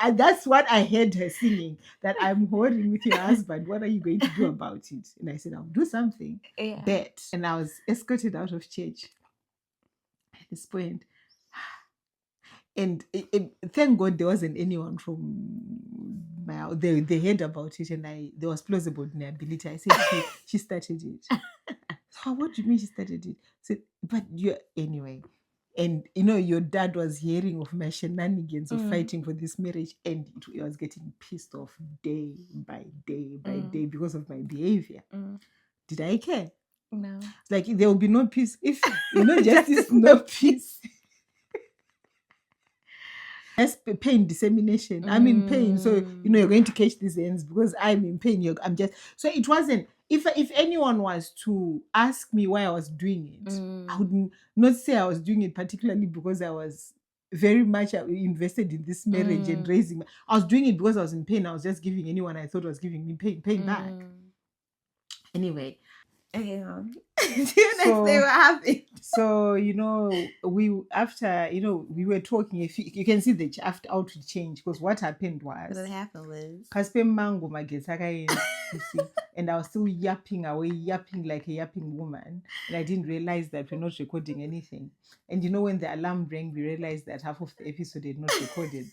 and that's what I heard her singing, that I'm holding with your husband. What are you going to do about it? And I said, I'll do something. Bet. And I was escorted out of church at this point. And thank God there wasn't anyone from my house. They heard about it, and there was plausible deniability. I said, she started it. So what do you mean she started it? I said, but anyway. And your dad was hearing of my shenanigans of fighting for this marriage, and he was getting pissed off day by day by day because of my behavior. Did I care? No. There will be no peace if justice, no peace. That's pain dissemination. I'm in pain, so you're going to catch these ends because I'm in pain. I'm just so it wasn't. If anyone was to ask me why I was doing it, I would not say I was doing it particularly because I was very much invested in this marriage and raising. I was doing it because I was in pain. I was just giving anyone I thought was giving me pain back. Anyway. Okay, next day what happened? So we were talking. If you can see the after outfit change, because what happened was Kaspe mango Magetsi, you see, and I was still yapping like a yapping woman, and I didn't realize that we're not recording anything. And when the alarm rang, we realized that half of the episode had not recorded.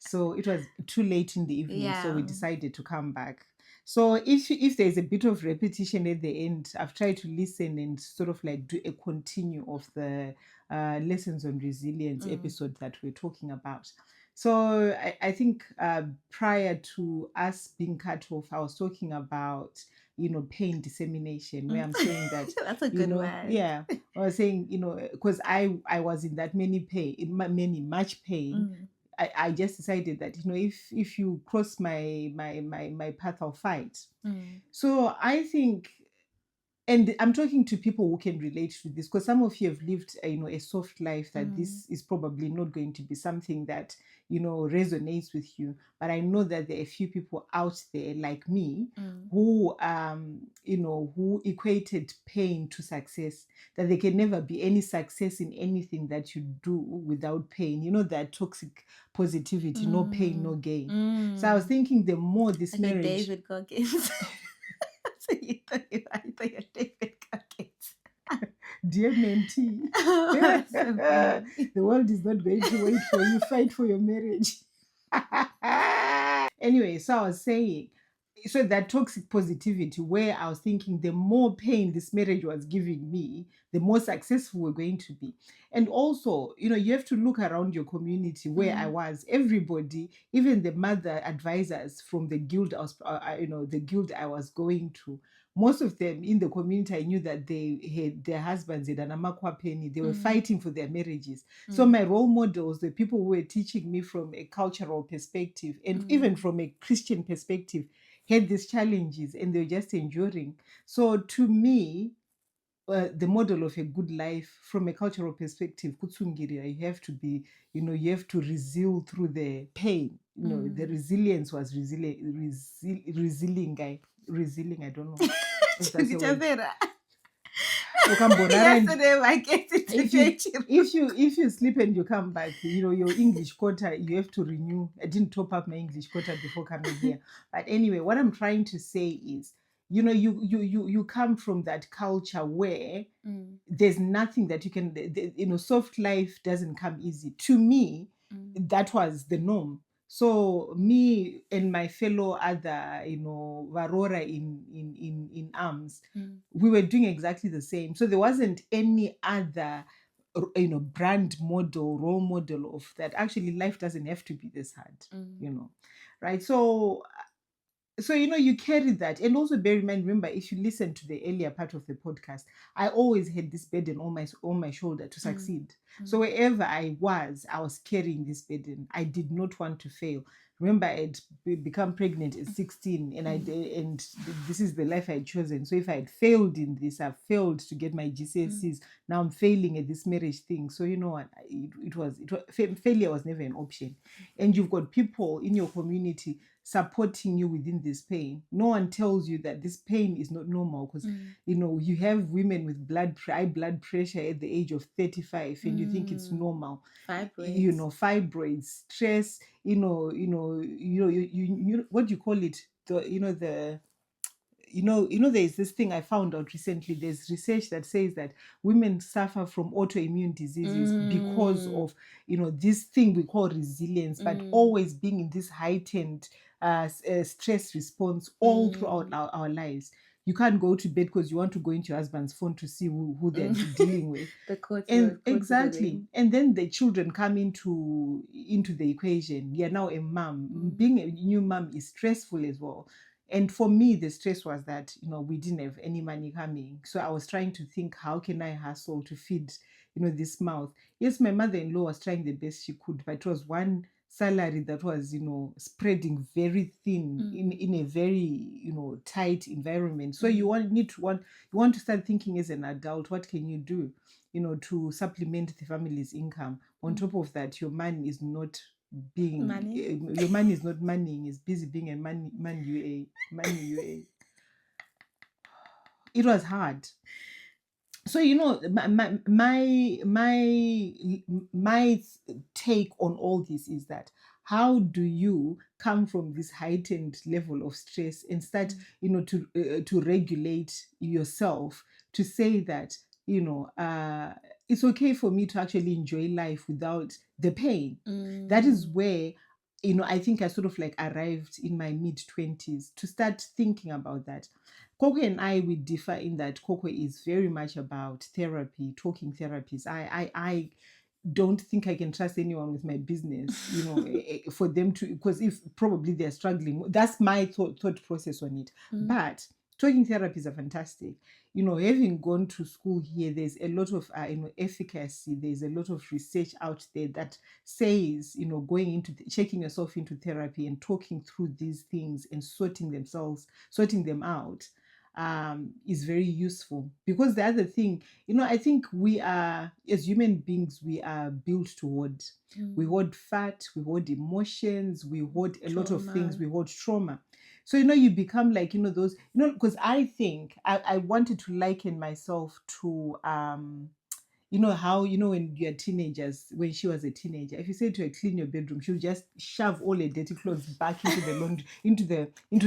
So it was too late in the evening, so we decided to come back. So if there's a bit of repetition at the end, I've tried to listen and sort of do a continue of the lessons on resilience episode that we're talking about. So I think prior to us being cut off, I was talking about pain dissemination, where I'm saying that that's a good word. Yeah, I was saying because I was in that much pain. I just decided that if you cross my path, I'll fight. So I think, and I'm talking to people who can relate to this, because some of you have lived a soft life, that this is probably not going to be something that resonates with you. But I know that there are a few people out there like me who who equated pain to success, that there can never be any success in anything that you do without pain. That toxic positivity, no pain, no gain. So I was thinking, the more this marriage, David Goggins. So you thought you're David Goggins. Dear mentee, the world is not going to wait for you. Fight for your marriage. Anyway, so I was saying, so that toxic positivity, where I was thinking the more pain this marriage was giving me, the more successful we're going to be. And also, you have to look around your community where I was. Everybody, even the mother advisors from the guild the guild I was going to, most of them in the community, I knew that their husbands had an amakwa penny. They were fighting for their marriages. So my role models, the people who were teaching me from a cultural perspective and even from a Christian perspective, had these challenges and they were just enduring. So to me, the model of a good life from a cultural perspective, Kushingirira, you have to be, you have to resile through the pain. The resilience was resilient. I don't know. If that's a word. Yesterday, Magetsi if you sleep and you come back, your English quota, you have to renew. I didn't top up my English quota before coming here. But anyway, what I'm trying to say is, you come from that culture where there's nothing that you can, soft life doesn't come easy. To me, that was the norm. So me and my fellow other, Varora in arms, we were doing exactly the same. So there wasn't any other, brand model, role model of that. Actually, life doesn't have to be this hard, right? So you carry that. And also bear in mind, remember, if you listen to the earlier part of the podcast, I always had this burden on my shoulder to succeed. So wherever I was carrying this burden. I did not want to fail. Remember, I'd become pregnant at 16 and this is the life I had chosen. So if I had failed in this, I've failed to get my GCSEs. Now I'm failing at this marriage thing. So you know what, failure was never an option. And you've got people in your community supporting you within this pain. No one tells you that this pain is not normal because you have women with high blood pressure at the age of 35 and you think it's normal. Fibroids, stress, what do you call it? There's this thing I found out recently. There's research that says that women suffer from autoimmune diseases because of, this thing we call resilience, but always being in this heightened stress response all throughout our lives. You can't go to bed because you want to go into your husband's phone to see who they're dealing with. Exactly. And then the children come into the equation. You're now a mom. Being a new mom is stressful as well. And for me, the stress was that, we didn't have any money coming. So I was trying to think, how can I hustle to feed, this mouth? Yes, my mother-in-law was trying the best she could, but it was one salary that was, spreading very thin in a very, tight environment. So you want to start thinking as an adult, what can you do, to supplement the family's income? On top of that, your money is not your money is not money, is busy being a man UA. It was hard. So my take on all this is that, how do you come from this heightened level of stress and start to regulate yourself, to say that it's okay for me to actually enjoy life without the pain. That is where I think I sort of like arrived in my mid-20s to start thinking about that. Coco and I, we differ in that Coco is very much about therapy, talking therapies. I don't think I can trust anyone with my business, for them to, because if probably they're struggling, that's my thought process on it. But talking therapies are fantastic. Having gone to school here, there's a lot of efficacy. There's a lot of research out there that says, going into checking yourself into therapy and talking through these things and sorting them out is very useful. Because the other thing, I think we are, as human beings, we are built to hoard. We hoard fat, we hoard emotions, we hoard a lot of things, we hoard trauma. So, you become like, those, because I think I wanted to liken myself to, how, when you're teenagers, when she was a teenager, if you say to her, clean your bedroom, she'll just shove all her dirty clothes back into the laundry, into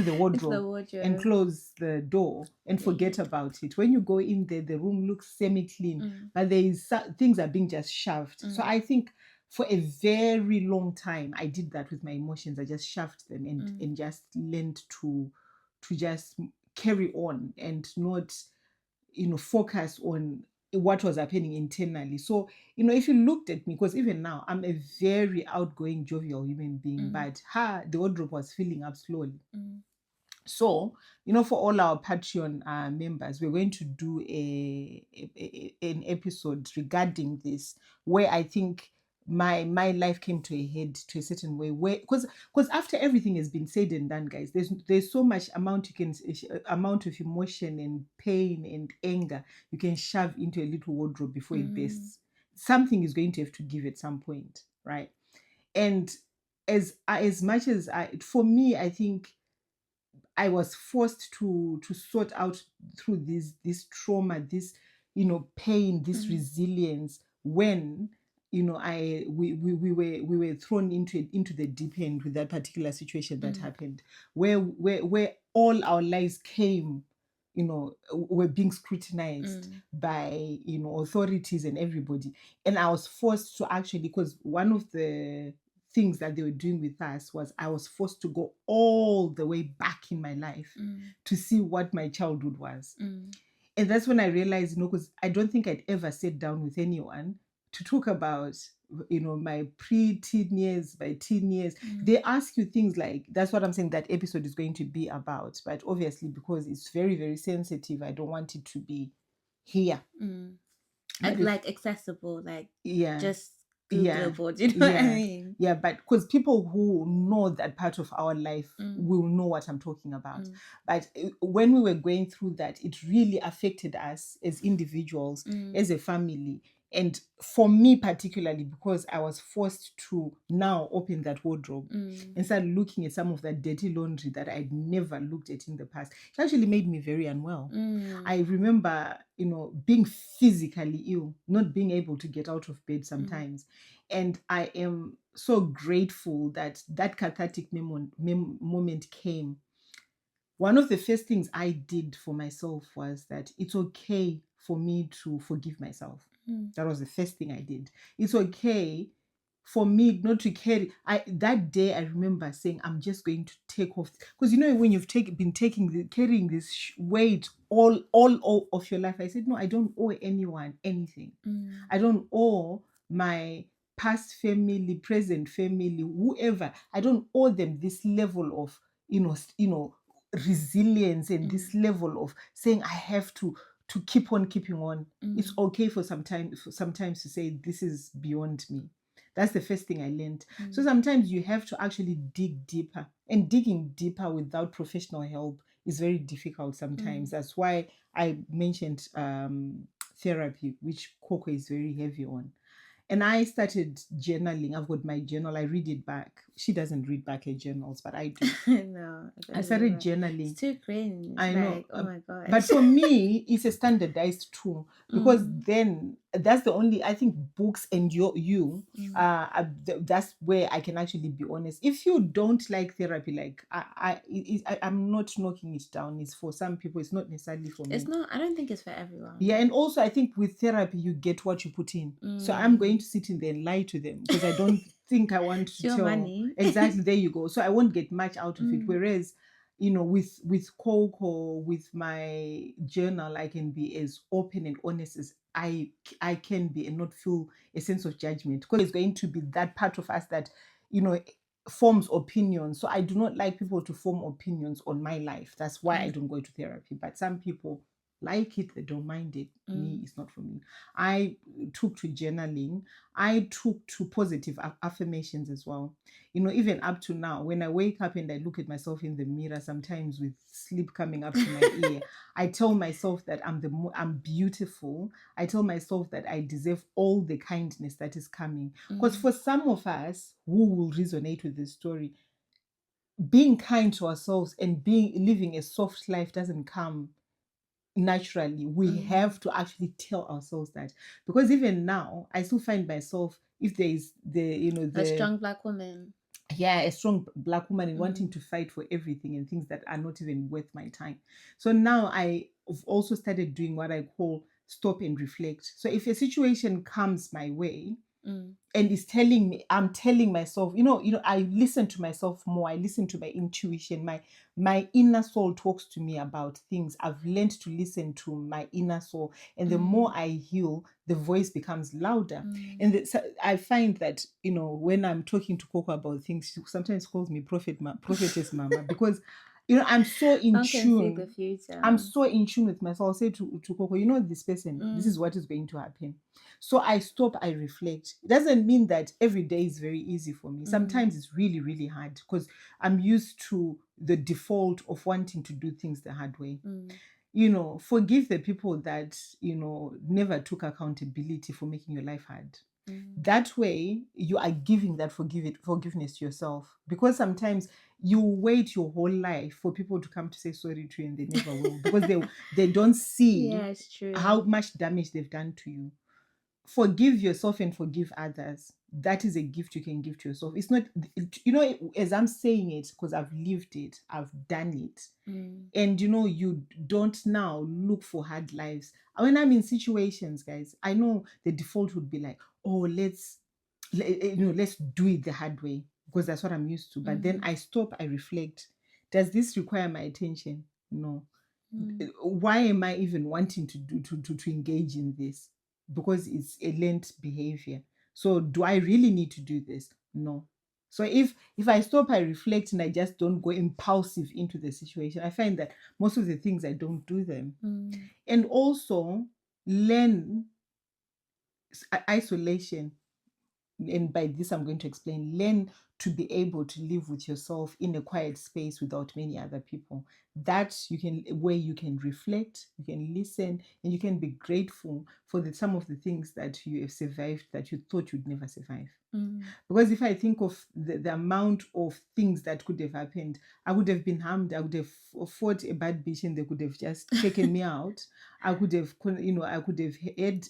the wardrobe and close the door and forget about it. When you go in there, the room looks semi-clean, but things are being just shoved. So I think for a very long time, I did that with my emotions. I just shoved them and just learned to just carry on and not, focus on what was happening internally. So, if you looked at me, because even now I'm a very outgoing, jovial human being, but the wardrobe was filling up slowly. So, for all our Patreon members, we're going to do an episode regarding this, where I think my life came to a head to a certain way, where because after everything has been said and done, guys, there's so much amount of emotion and pain and anger you can shove into a little wardrobe before it bursts. Something is going to have to give at some point, right? And as much as for me, I think I was forced to sort out through this trauma, this pain, this resilience, when we were thrown into the deep end with that particular situation that happened, where all our lives came, were being scrutinized by authorities and everybody. And I was forced to actually, because one of the things that they were doing with us was I was forced to go all the way back in my life to see what my childhood was. And that's when I realized, because I don't think I'd ever sat down with anyone to talk about, my pre-teen years, my teen years. They ask you things like, that's what I'm saying that episode is going to be about. But obviously, because it's very, very sensitive, I don't want it to be here. Like accessible, like just yeah, Googleable. Do you know what I mean? Yeah, but because people who know that part of our life will know what I'm talking about. But when we were going through that, it really affected us as individuals, as a family. And for me particularly, because I was forced to now open that wardrobe and start looking at some of that dirty laundry that I'd never looked at in the past. It actually made me very unwell. I remember, being physically ill, not being able to get out of bed sometimes. And I am so grateful that cathartic moment came. One of the first things I did for myself was that it's okay for me to forgive myself. That was the first thing I did. It's okay for me not to carry. That day I remember saying, I'm just going to take off, because when you've been carrying this weight all of your life. I said, no, I don't owe anyone anything. I don't owe my past family, present family, whoever. I don't owe them this level of resilience and this level of saying I have to keep on keeping on. It's okay for sometimes to say this is beyond me. That's the first thing I learned. So sometimes you have to actually dig deeper, and digging deeper without professional help is very difficult sometimes. That's why I mentioned therapy, which Coco is very heavy on. And I started journaling. I've got my journal. I read it back. She doesn't read back her journals, but I do. No, I started journaling. It's too cringe. I know. Like, oh my god. But for me, it's a standardized tool, because then that's the only, I think, books and that's where I can actually be honest. If you don't like therapy, like I'm not knocking it down. It's for some people. It's not necessarily for me. It's not. I don't think it's for everyone. Yeah, and also I think with therapy you get what you put in. So I'm going to sit in there and lie to them, because I don't think I want to Your tell money. Exactly, there you go. So I won't get much out of it. Whereas with Coco, with my journal, I can be as open and honest as I can be, and not feel a sense of judgment, because it's going to be that part of us that forms opinions. So I do not like people to form opinions on my life. That's why I don't go to therapy. But some people like it, they don't mind it. Me, it's not for me. I took to journaling. I took to positive affirmations as well. Even up to now, when I wake up and I look at myself in the mirror, sometimes with sleep coming up to my ear, I tell myself that I'm beautiful. I tell myself that I deserve all the kindness that is coming. Because for some of us who will resonate with this story, being kind to ourselves and living a soft life doesn't come naturally. We have to actually tell ourselves that, because even now I still find myself, if there is a strong black woman, a strong black woman, and wanting to fight for everything and things that are not even worth my time. So now I've also started doing what I call stop and reflect. So if a situation comes my way, And it's telling me, I'm telling myself, I listen to myself more. I listen to my intuition. My inner soul talks to me about things. I've learned to listen to my inner soul. And the more I heal, the voice becomes louder. And so I find that, when I'm talking to Coco about things, she sometimes calls me prophetess mama, because I'm so in One can see tune. the future. I'm so in tune with myself. I'll say to Coco, this person, this is what is going to happen. So I stop, I reflect. It doesn't mean that every day is very easy for me. Sometimes it's really, really hard because I'm used to the default of wanting to do things the hard way. Forgive the people that, never took accountability for making your life hard. That way, you are giving that forgiveness to yourself. Because sometimes you wait your whole life for people to come to say sorry to you, and they never will, because they don't see Yeah, it's true. how much damage they've done to you. Forgive yourself and forgive others. That is a gift you can give to yourself. It's not, as I'm saying it, because I've lived it, I've done it. And you don't now look for hard lives. When I'm in situations, guys, I know the default would be like, oh, let's do it the hard way, because that's what I'm used to. But then I stop, I reflect. Does this require my attention? No. Why am I even wanting to engage in this? Because it's a learned behavior. So do I really need to do this? No. So if I stop, I reflect, and I just don't go impulsive into the situation, I find that most of the things I don't do them. And also learn isolation. And by this, I'm going to explain. Learn to be able to live with yourself in a quiet space without many other people. Where you can reflect, you can listen, and you can be grateful for some of the things that you have survived that you thought you'd never survive. Because if I think of the amount of things that could have happened, I would have been harmed. I would have fought a bad bitch, and they could have just taken me out. I could have, had,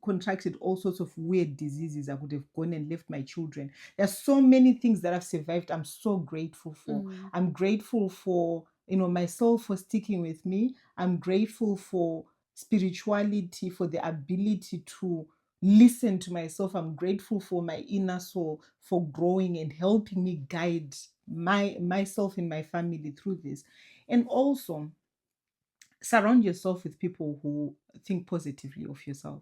contracted all sorts of weird diseases. I could have gone and left my children. There's so many things that I've survived. I'm so grateful for. I'm grateful for, myself for sticking with me. I'm grateful for spirituality, for the ability to listen to myself. I'm grateful for my inner soul for growing and helping me guide myself and my family through this. And also, surround yourself with people who think positively of yourself.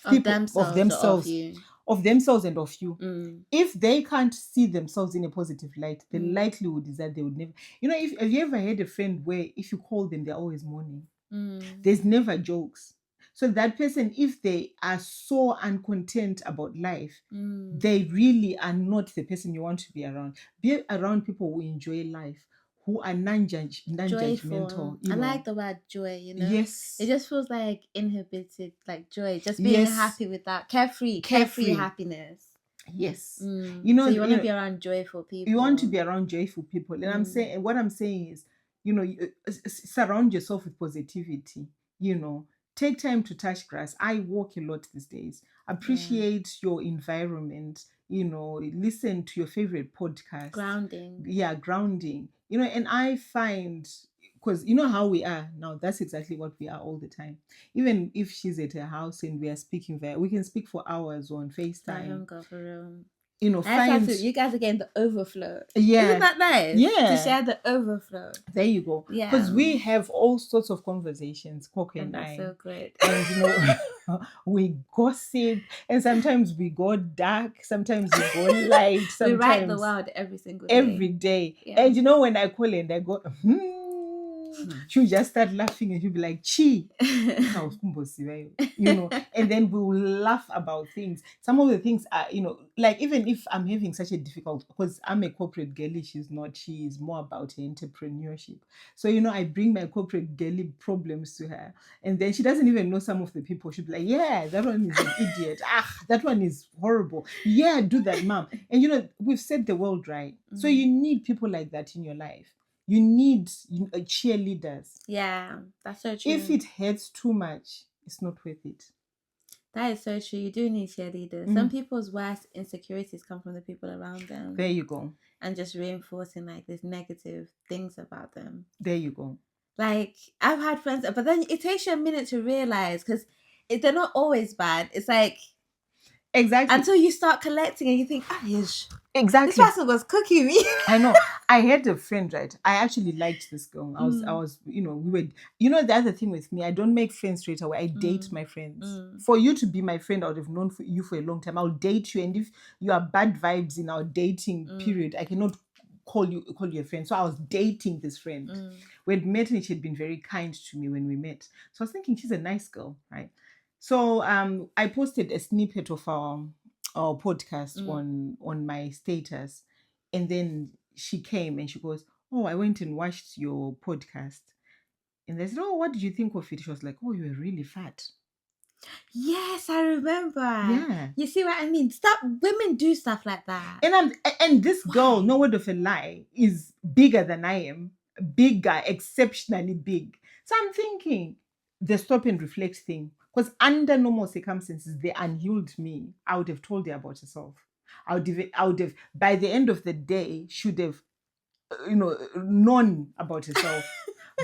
People of themselves and of you. If they can't see themselves in a positive light, the likelihood is that they would never. Have you ever had a friend where if you call them, they're always mourning? There's never jokes. So that person, if they are so uncontent about life, they really are not the person you want to be around. Be around people who enjoy life, who are non-judgmental. I like the word joy, Yes. It just feels like inhibited, like joy. Just being happy with that. Carefree happiness. Yes. So you want to be around joyful people. You want to be around joyful people. And what I'm saying is, surround yourself with positivity. Take time to touch grass. I walk a lot these days. Appreciate your environment. Listen to your favorite podcast. Grounding. Yeah, grounding. And I find, because how we are now, that's exactly what we are all the time. Even if she's at her house and we are speaking we can speak for hours on FaceTime. You guys are getting the overflow. Yeah. Isn't that nice? Yeah. To share the overflow. There you go. Yeah. Because we have all sorts of conversations, Coco and that's I. So good. And we gossip, and sometimes we go dark, sometimes we go light. Sometimes we write the world every single day. Every day. Yeah. And when I call and I go, she'll just start laughing, and she'll be like, Chi. And then we will laugh about things. Some of the things are, like, even if I'm having such a difficult, because I'm a corporate girly, she's not, she is more about her entrepreneurship. So, I bring my corporate girly problems to her, and then she doesn't even know some of the people. She'll be like, yeah, that one is an idiot. That one is horrible. Yeah, do that, mom. And, we've set the world right. So you need people like that in your life. You need cheerleaders. Yeah, that's so true. If it hurts too much, it's not worth it. That is so true. You do need cheerleaders. Some people's worst insecurities come from the people around them. There you go. And just reinforcing like these negative things about them. There you go. Like, I've had friends, but then it takes you a minute to realize, because they're not always bad. It's like, Exactly. Until you start collecting and you think, this Exactly. person was cooking me. I know. I had a friend, right? I actually liked this girl. I was, we were, the other thing with me, I don't make friends straight away. I date my friends. For you to be my friend, I would have known you for a long time. I'll date you. And if you are bad vibes in our dating period, I cannot call you a friend. So I was dating this friend. We had met and she had been very kind to me when we met. So I was thinking she's a nice girl, right? So I posted a snippet of our podcast on my status, and then she came and she goes, "Oh, I went and watched your podcast." And I said, "Oh, what did you think of it?" She was like, "Oh, you were really fat." Yes, I remember. Yeah. You see what I mean? Women do stuff like that. And this girl, no word of a lie, is bigger than I am. Bigger, exceptionally big. So I'm thinking the stop and reflect thing. Because under normal circumstances, the unhealed me, I would have told her about herself. I would have, by the end of the day, should have, known about herself.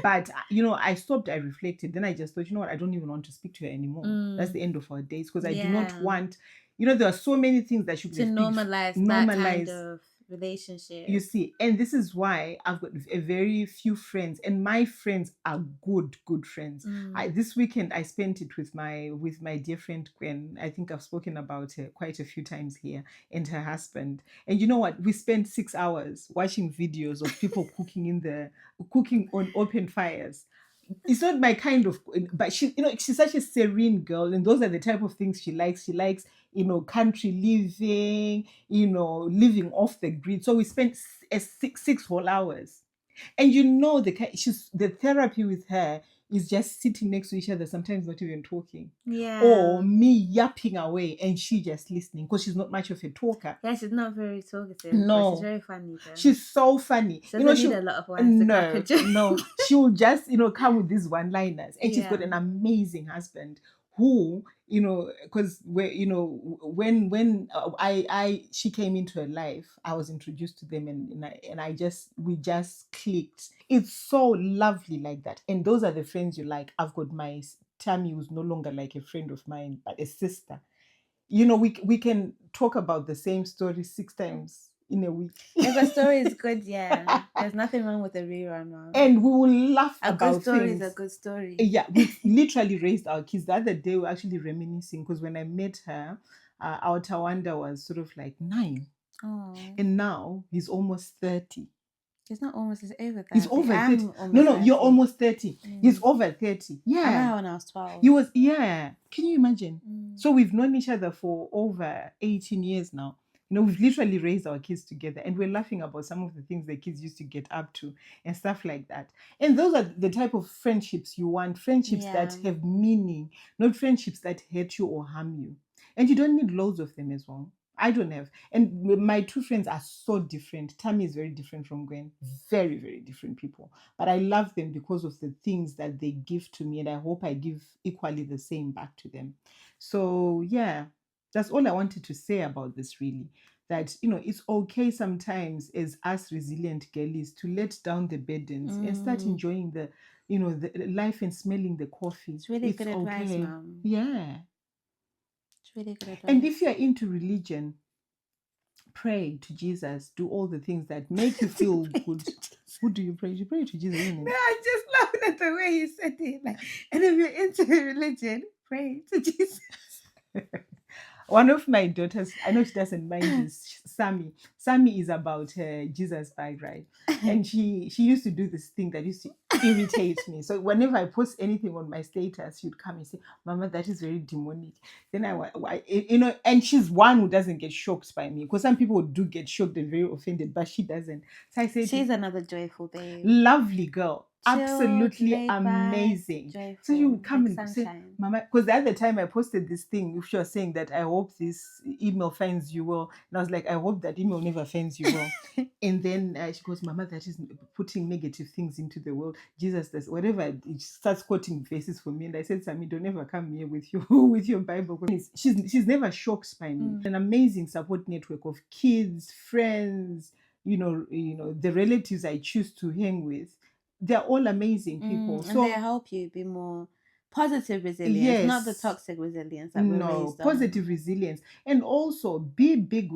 But, I stopped, I reflected. Then I just thought, you know what, I don't even want to speak to her anymore. That's the end of our days. Because I do not want, there are so many things that should to normalize that kind of relationship. You see, and this is why I've got a very few friends, and my friends are good friends. This weekend I spent it with my dear friend Gwen. I think I've spoken about her quite a few times here, and her husband. And you know what? We spent 6 hours watching videos of people cooking on open fires. It's not my kind of, but she's such a serene girl, and those are the type of things she likes. She likes, country living, living off the grid. So we spent six whole hours, and the therapy with her is just sitting next to each other, sometimes not even talking. Yeah. Or me yapping away and she just listening, because she's not much of a talker. Yeah, she's not very talkative. No. But she's very funny though. She's so funny. She doesn't need a lot of words to crack a joke. No. She will just, come with these one-liners. And she's got an amazing husband who, because when she came into her life, I was introduced to them, and we just clicked. It's so lovely like that. And those are the friends you like. I've got my Tammy, who's no longer like a friend of mine, but a sister. We can talk about the same story 6 times in a week. If a story is good, yeah, there's nothing wrong with a rerun one. And we will laugh about a good story things. is a good story. Yeah, we literally raised our kids. The other day we were actually reminiscing, because when I met her, our Tawanda was sort of like 9. Oh. And now he's almost 30. He's not almost, he's over 30. He's over 30. No, you're almost 30. He's over 30. Yeah. I know when I was 12. He was, yeah. Can you imagine? So we've known each other for over 18 years now. We've literally raised our kids together, and we're laughing about some of the things the kids used to get up to and stuff like that. And those are the type of friendships you want, friendships that have meaning, not friendships that hurt you or harm you. And you don't need loads of them as well. I don't have. And my 2 friends are so different. Tammy is very different from Gwen. Very, very different people. But I love them because of the things that they give to me, and I hope I give equally the same back to them. So, yeah, that's all I wanted to say about this, really. That, it's okay sometimes as us resilient girlies to let down the burdens and start enjoying the life and smelling the coffee. It's really good advice, Mom. Yeah. Really good advice. And if you're into religion, pray to Jesus. Do all the things that make you feel good. Who do you pray? You pray to Jesus, isn't it? No, I just laughed at the way you said it. And if you're into religion, pray to Jesus. One of my daughters, I know she doesn't mind this, Sammy. Sammy is about Jesus bag, right? And she used to do this thing that used to irritate me. So whenever I post anything on my status, she'd come and say, "Mama, that is very demonic." Then and she's one who doesn't get shocked by me, because some people do get shocked and very offended, but she doesn't. So I said, she's another joyful babe. Lovely girl. Chilled, absolutely amazing. Joyful, so you would come and sunshine. say, "Mama," because the other time I posted this thing, she was saying that I hope this email finds you well, and I was like, I hope that email never finds you well. And then she goes, "Mama, that is putting negative things into the world. Jesus does whatever." It starts quoting verses for me, and I said, "Sammy, don't ever come here with your Bible." She's never shocked by me. An amazing support network of kids, friends, the relatives I choose to hang with. They're all amazing people. And they help you be more positive resilience, not the Yes. toxic resilience that we're No, raised on. positive resilience. And also be big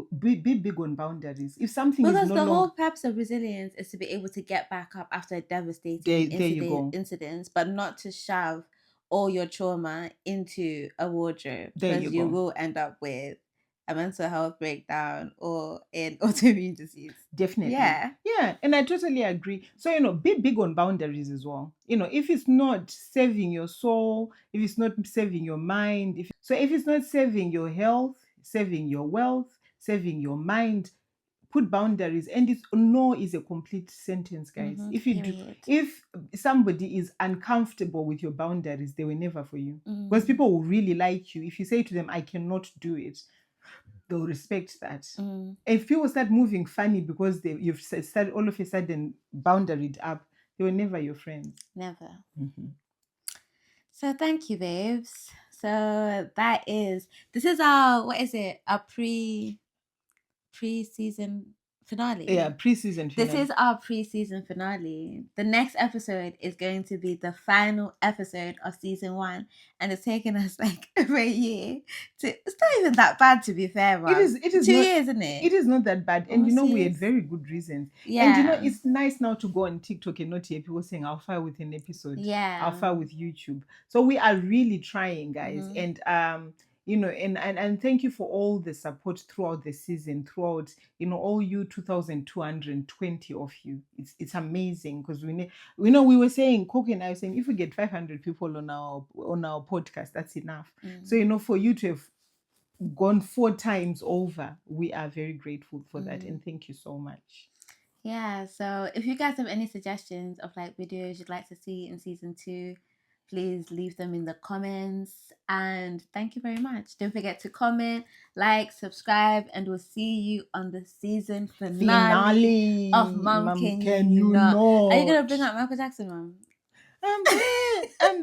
on boundaries. If something is Because no the longer whole purpose of resilience is to be able to get back up after a devastating there you go. incident, but not to shove all your trauma into a wardrobe, There because you you go. will end up with a mental health breakdown or an autoimmune disease. Definitely. Yeah. Yeah. And I totally agree. So, be big on boundaries as well. If it's not serving your soul, if it's not serving your mind, if it's not serving your health, serving your wealth, serving your mind, put boundaries. And it's no is a complete sentence, guys. Mhm, If you period. if somebody is uncomfortable with your boundaries, they were never for you. Mm. Because people will really like you. If you say to them, I cannot do it, they'll respect that. Mm. If people start moving funny because you've started all of a sudden boundaried up, they were never your friends. Never. Mhm. So thank you, babes. So this is our, what is it? Our pre-season finale. Yeah, pre-season finale. This is our pre-season finale. The next episode is going to be the final episode of season 1, and it's taken us like over a year to. It's not even that bad, to be fair, man. It is 2 not, years, isn't it? It is not that bad, and Almost we had 6. very good reasons. Yeah. And it's nice now to go on TikTok and not hear people saying I'll fire with an episode. Yeah. I'll fire with YouTube. So we are really trying, guys. Mhm. And and thank you for all the support throughout the season, throughout all you 2,220 of you. It's amazing, because we were saying, Coco and I were saying, if we get 500 people on our podcast, that's enough. So for you to have gone 4 times over, we are very grateful for that, and thank you so much. Yeah, so if you guys have any suggestions of like videos you'd like to see in season 2, please leave them in the comments. And thank you very much. Don't forget to comment, like, subscribe, and we'll see you on the season finale of Mom Can You Not. Are you gonna bring up Michael Jackson, Mom? I'm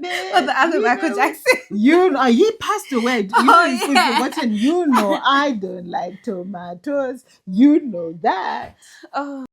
bad. Or the other Michael Jackson? He passed away. We've forgotten. I don't like tomatoes. You know that. Oh.